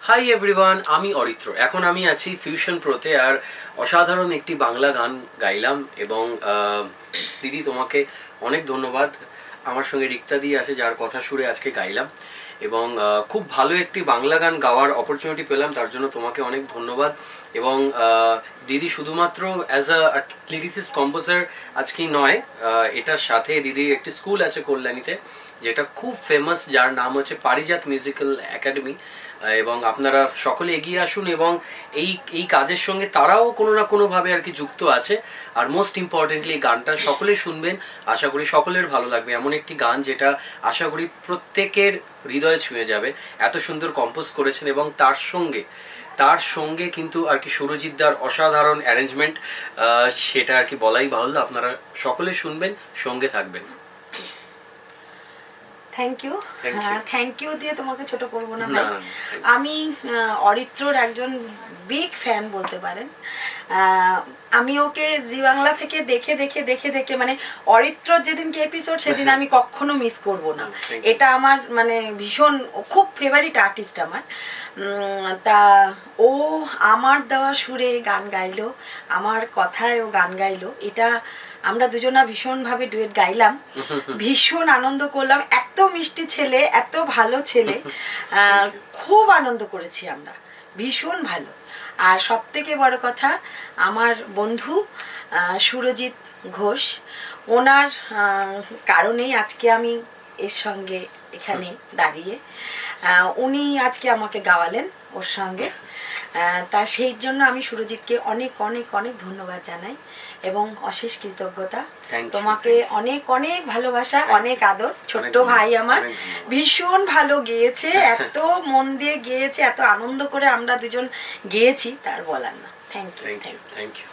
Hi everyone, আমি অরিত্র। এখন আমি আছি ফিউশন প্রোতে আর অসাধারণ একটি বাংলা গান গাইলাম। এবং দিদি তোমাকে অনেক ধন্যবাদ। আমার সঙ্গে রিক্তা দি আছে, যার কথা সুরে আজকে গাইলাম এবং খুব ভালো একটি বাংলা গান গাওয়ার অপরচুনিটি পেলাম, তার জন্য তোমাকে অনেক ধন্যবাদ। এবং দিদি শুধুমাত্র অ্যাজ আ লিরিসিস্ট কম্পোজার আজকেই নয়, এটার সাথে দিদির একটি স্কুল আছে কল্যাণীতে যেটা খুব ফেমাস, যার নাম হচ্ছে পারিজাত মিউজিক্যাল একাডেমি। এবং আপনারা সকলে এগিয়ে আসুন এবং এই কাজের সঙ্গে তারাও কোনো না কোনোভাবে আর কি যুক্ত আছে। আর মোস্ট ইম্পর্টেন্টলি গানটা সকলে শুনবেন, আশা করি সকলের ভালো লাগবে। এমন একটি গান যেটা আশা করি প্রত্যেকের হৃদয়ে ছুঁয়ে যাবে। এত সুন্দর কম্পোজ করেছেন এবং তার সঙ্গে কিন্তু আর কি সুরজিৎ দার অসাধারণ অ্যারেঞ্জমেন্ট, সেটা আর কি বলাই বাহুল্য। আপনারা সকলে শুনবেন, সঙ্গে থাকবেন। থ্যাংক ইউ দিয়ে তোমাকে ছোট করবো না ভাই। আমি অরিত্রর একজন বিগ ফ্যান বলতে পারেন। আমি ওকে জি বাংলা থেকে দেখে মানে অরিত্র যেদিনকে এপিসোড সেদিন আমি কখনো মিস করব না। এটা আমার মানে ভীষণ খুব ফেভারিট আর্টিস্ট আমার। তা ও আমার দেওয়া সুরে গান গাইলো, আমার কথায় ও গান গাইলো। এটা আমরা দুজনা ভীষণভাবে ডুয়েট গাইলাম, ভীষণ আনন্দ করলাম। এত মিষ্টি ছেলে, এত ভালো ছেলে, খুব আনন্দ করেছি আমরা, ভীষণ ভালো। আর সব থেকে বড় কথা, আমার বন্ধু সুরজিৎ ঘোষ, ওনার কারণেই আজকে আমি এর সঙ্গে এখানে দাঁড়িয়ে। উনি আজকে আমাকে গাওয়ালেন ওর সঙ্গে। তা সেই জন্য আমি সুরজিৎকে অনেক অনেক অনেক ধন্যবাদ জানাই এবং অশেষ কৃতজ্ঞতা। তোমাকে অনেক অনেক ভালোবাসা, অনেক আদর। ছোট্ট ভাই আমার ভীষণ ভালো গেয়েছে, এত মন দিয়ে গেয়েছে, এত আনন্দ করে আমরা দুজন গেয়েছি, তার বলার না। Thank you.